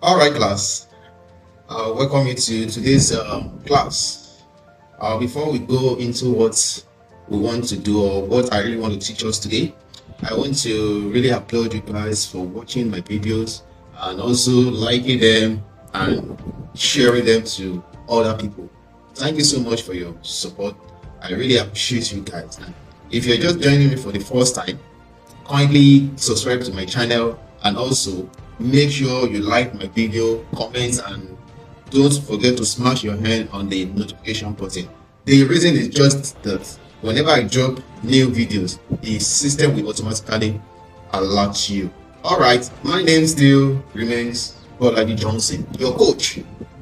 All right, class. Welcome you to today's class. Before we go into what we want to do or what I really want to teach us today, I want to really applaud you guys for watching my videos and also liking them and sharing them to other people. Thank you so much for your support. I really appreciate you guys. And if you're just joining me for the first time, kindly subscribe to my channel and also make sure you like my video, comment, and don't forget to smash your hand on the notification button. The reason is just that whenever I drop new videos, the system will automatically alert you. Alright, my name still remains Bolaji Johnson, your coach.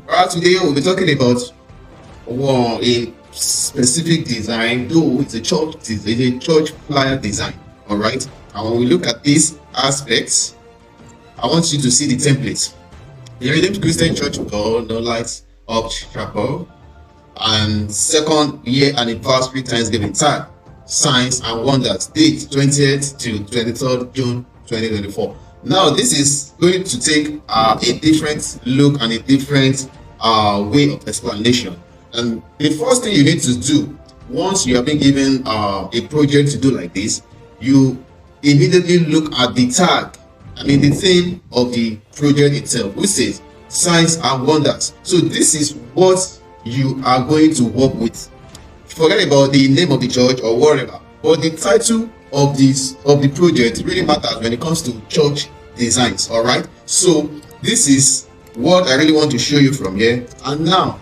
Alright, today we'll be talking about a specific design, though it's a church flyer design. Alright, and when we look at these aspects, I want you to see the template. The Redeemed Christian Church of God, No Lights Up Chapel, and second year anniversary Thanksgiving tag, signs and wonders, date 20th to 23rd June 2024. Now, this is going to take a different look and a different way of explanation. And the first thing you need to do once you have been given a project to do like this, you immediately look at the tag. the theme of the project itself, which says signs and wonders. So this is what you are going to work with. Forget about the name of the church or whatever, but the title of the project really matters when it comes to church designs. All right, so this is what I really want to show you from here. And now,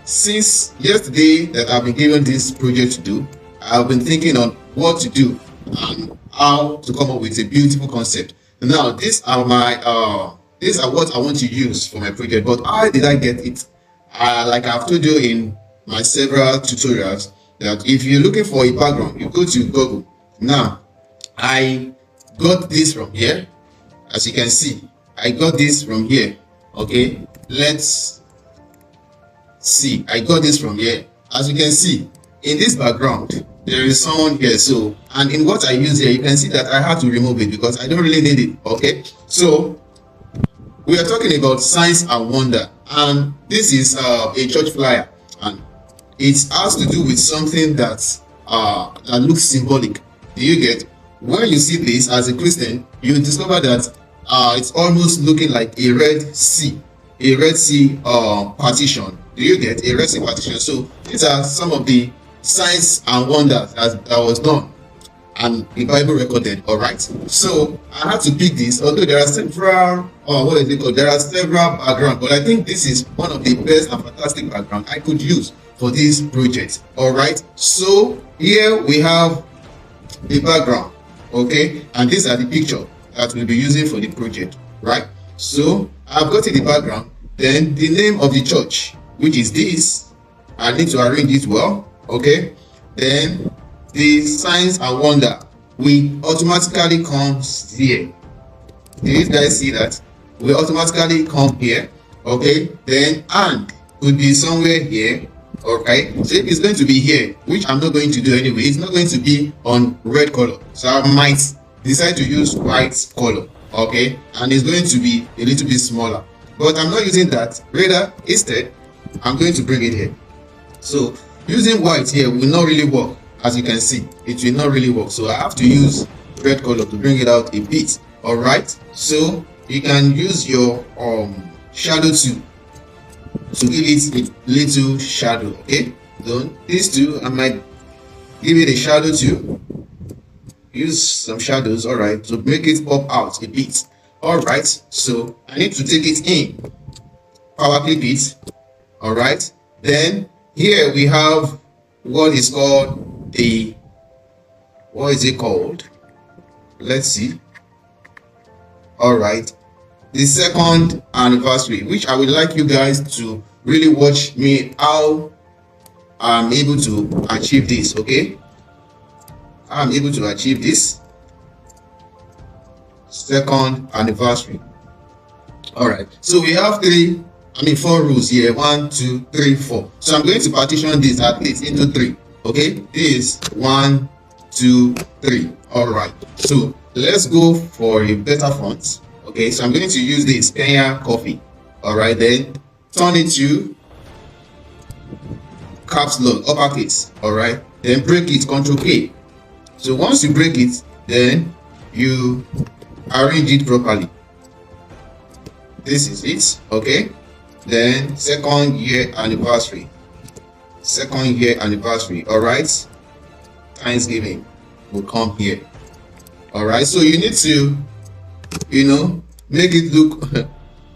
since yesterday that I've been given this project to do, I've been thinking on what to do and how to come up with a beautiful concept. Now, these are what I want to use for my project. But how did I get it? Like I've told you in my several tutorials, that if you're looking for a background, you go to Google. Now, I got this from here. As you can see, I got this from here. Okay, let's see. I got this from here. As you can see, in this background, there is someone here. So, and in what I use here, you can see that I have to remove it because I don't really need it. Okay, so we are talking about signs and wonder, and this is a church flyer, and it has to do with something that looks symbolic. Do you get? When you see this as a Christian, you discover that it's almost looking like a red sea partition. Do you get? A red sea partition. So these are some of the signs and wonders that was done and the Bible recorded. All right, so I had to pick this, although there are several there are several backgrounds, but I think this is one of the best and fantastic background I could use for this project. All right, so here we have the background, okay, and these are the picture that we'll be using for the project. Right, so I've got the background, then the name of the church, which is this. I need to arrange it well. Okay, then the signs and wonder we automatically comes here. Do you guys see that? We automatically come here. Okay, then and could be somewhere here. Okay, so if it's going to be here, which I'm not going to do anyway, it's not going to be on red color, so I might decide to use white color. Okay, and it's going to be a little bit smaller, but I'm not using that. Rather, instead, I'm going to bring it here. So using white here will not really work. As you can see, it will not really work, so I have to use red color to bring it out a bit. All right, so you can use your shadow tool to give it a little shadow. Okay, so these two, I might give it a shadow too. Use some shadows, all right, to make it pop out a bit. All right, so I need to take it in, power clip it. All right, then here we have what is called what is it called? Let's see. All right, the second anniversary, which I would like you guys to really watch me how I'm able to achieve this. Okay, I'm able to achieve this second anniversary. All right, so we have four rules here. 1, 2, 3, 4. So I'm going to partition this at least into 3. Okay, this 1, 2, 3. All right, so let's go for a better font. Okay, so I'm going to use this Kenya coffee. All right, then turn it to caps lock, uppercase. All right, then break it, Control K. So once you break it, then you arrange it properly. This is it. Okay, then second year anniversary. All right, Thanksgiving will come here. All right, so you need to, make it look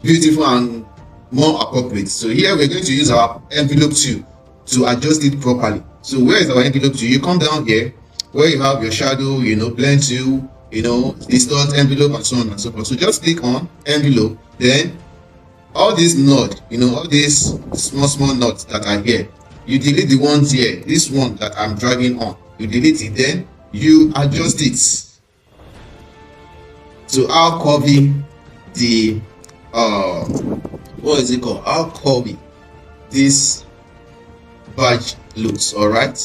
beautiful and more appropriate. So here we're going to use our envelope tool to adjust it properly. So where is our envelope tool? You come down here where you have your shadow, blend tool, distort, envelope, and so on and so forth. So just click on envelope, then all these nodes, all these small nodes that are here, you delete the ones here. This one that I'm dragging on, you delete it, then you adjust it to how curvy the what is it called? How curvy this badge looks. All right,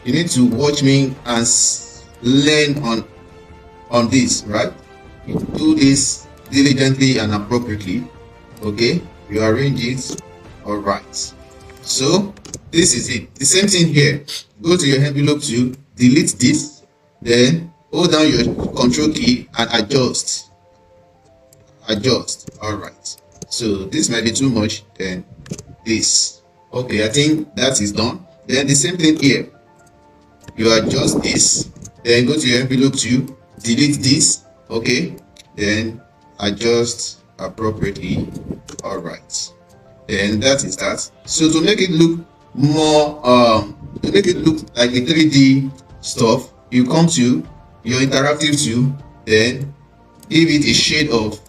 you need to watch me and learn on this, right? You do this diligently and appropriately. Okay, you arrange it. All right, so this is it. The same thing here. Go to your envelope to delete this, then hold down your Control key and adjust. All right, so this might be too much, then this. Okay, I think that is done. Then the same thing here, you adjust this, then go to your envelope to delete this. Okay, then adjust appropriately. All right, then that is that. So to make it look more to make it look like a 3D stuff, you come to your interactive tool, then give it a shade of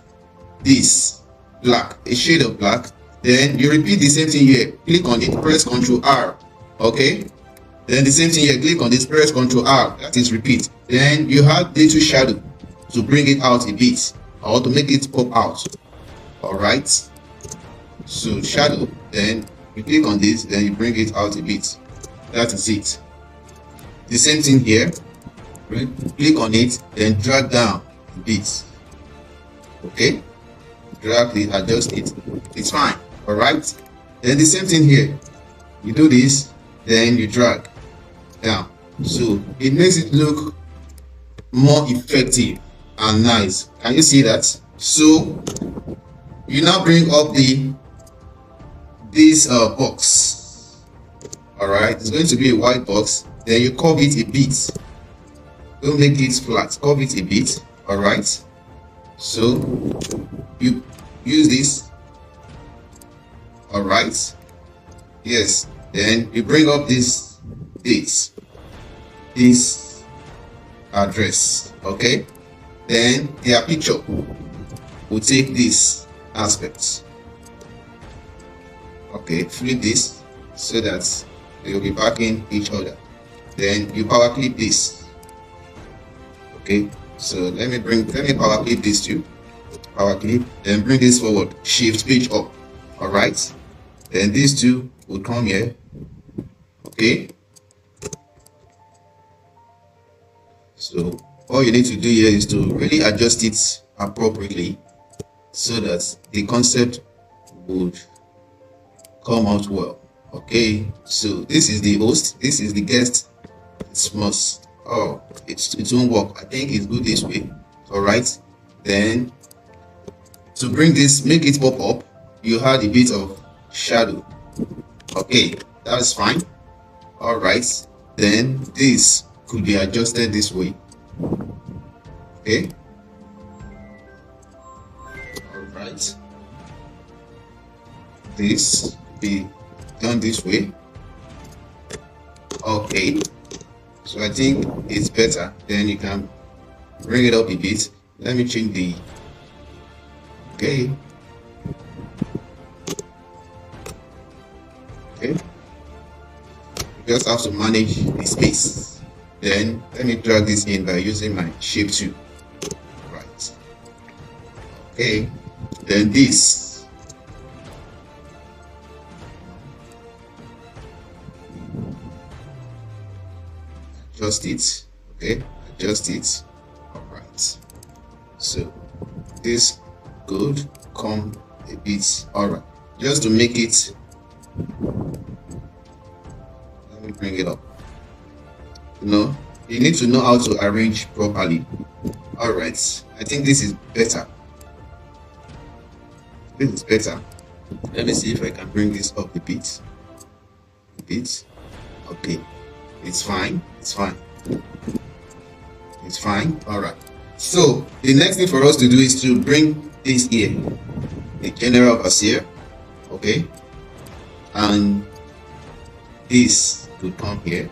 this black, then you repeat the same thing here. Click on it, press Ctrl R. Okay, then the same thing here, click on this, press Ctrl R, that is repeat. Then you have little shadow to bring it out a bit or to make it pop out. All right, so shadow, then you click on this, then you bring it out a bit. That is it. The same thing here, click on it, then drag down a bit. Okay, drag it, adjust it, it's fine. All right, then the same thing here, you do this, then you drag down, so it makes it look more effective and nice. Can you see that? So you now bring up this box. All right, it's going to be a white box, then you curve it a bit. Don't make it flat, curve it a bit. All right, so you use this. All right, yes, then you bring up this address. Okay, then their picture will take this aspect. Okay, flip this so that they will be backing each other. Then you power clip this. Okay, so let me power clip this too. Power clip, then bring this forward, shift page up. All right, then these two will come here. Okay, so all you need to do here is to really adjust it appropriately so that the concept would come out well. Okay, so this is the host, this is the guest. It must, it won't work. I think it's good this way. All right, then to bring this, make it pop up, you had a bit of shadow. Okay, that's fine. All right, then this could be adjusted this way. Okay, all right, this be done this way. Okay, so I think it's better. Then you can bring it up a bit. Let me change the, okay, you just have to manage the space. Then let me drag this in by using my shape tool. Right, okay, then this, adjust it. Okay, adjust it. All right, so this good. Come a bit. All right, just to make it, let me bring it up. You need to know how to arrange properly. All right, I think this is better. This is better. Let me see if I can bring this up a bit. Okay, it's fine. It's fine. All right, so the next thing for us to do is to bring this here, the general overseer. Okay, and this could come here.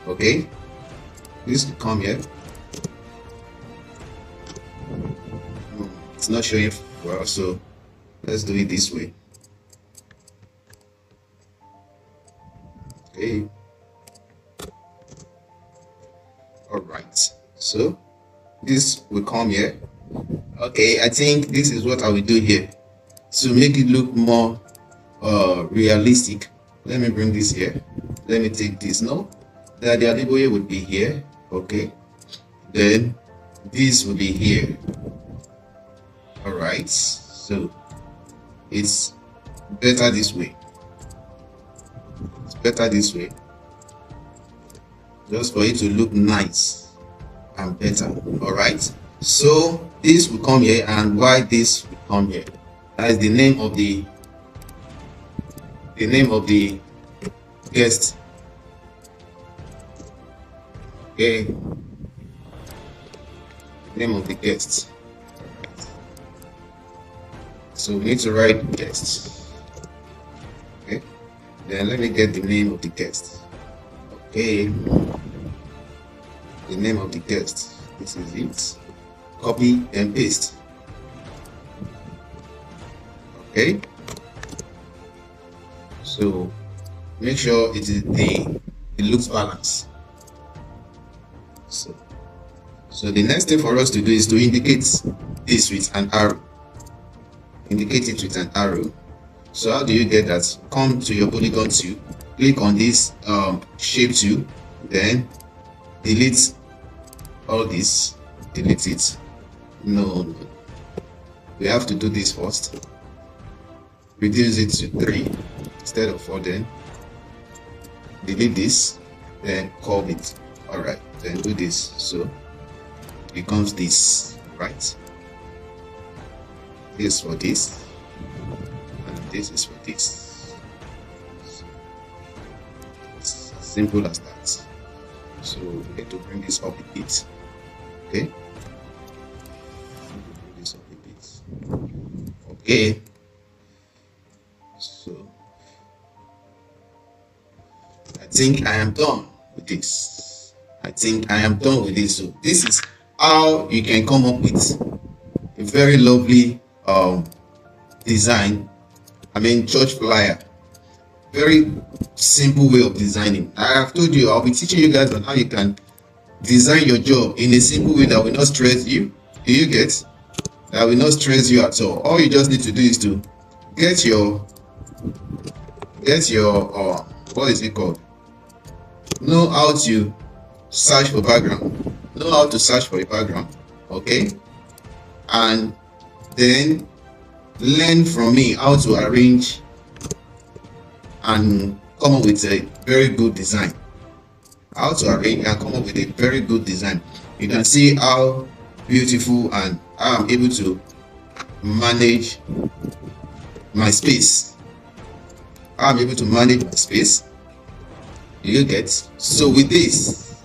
Okay, this could come here. It's not showing for us, so let's do it this way. Okay. All right, so this will come here. Okay, I think this is what I will do here to make it look more realistic. Let me bring this here. Let me take this now. The Adeboye would be here. Okay, then this will be here. All right, so it's better this way. It's better this way, just for it to look nice and better. All right, so this will come here, and why this will come here? That is the name of the guest. Okay, name of the guest. So we need to write guest. Okay, then let me get the name of the guest. Okay, the name of the guest. This is it. Copy and paste. Okay, so make sure it looks balanced. So the next thing for us to do is to indicate this with an arrow. Indicate it with an arrow. So how do you get that? Come to your polygon tool, click on this shape tool, then delete all this. Delete it. No, we have to do this first. Reduce it to 3 instead of 4. Then delete this, then curve it. All right, then do this, so it becomes this, right? This for this, and this is for this. It's as simple as that. So we need to bring this up a bit. Okay, bring this up a bit. Okay, so I think I am done with this. So this is how you can come up with a very lovely design. Church flyer. Very simple way of designing. I have told you, I'll be teaching you guys on how you can design your job in a simple way that will not stress you. Do you get? That will not stress you at all. All you just need to do is to get your what is it called? Know how to search for background. Know how to search for a background. Okay, and then learn from me how to arrange and come up with a very good design. How to arrange and come up with a very good design. You can see how beautiful and how I'm able to manage my space. You get? So with this,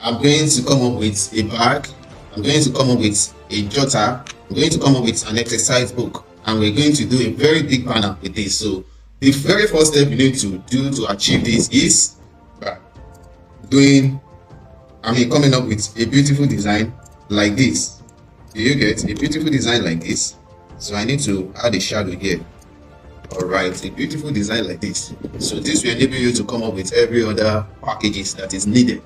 I'm going to come up with a bag. I'm going to come up with a jotter. I'm going to come up with an exercise book, and we're going to do a very big banner with this. So the very first step you need to do to achieve this is coming up with a beautiful design like this. Do you get a beautiful design like this? So I need to add a shadow here. All right, a beautiful design like this. So this will enable you to come up with every other packages that is needed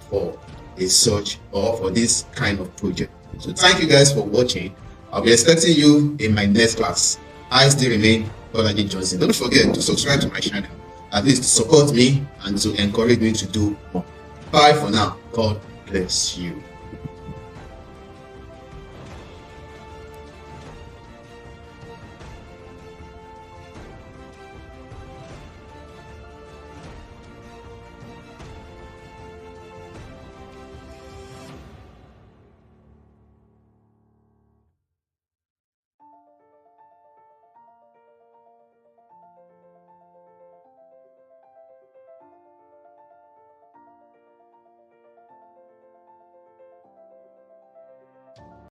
for a search or for this kind of project. So thank you guys for watching. I'll be expecting you in my next class. I still remain Bolaji Johnson. Don't forget to subscribe to my channel, at least to support me and to encourage me to do more. Bye for now. God bless you.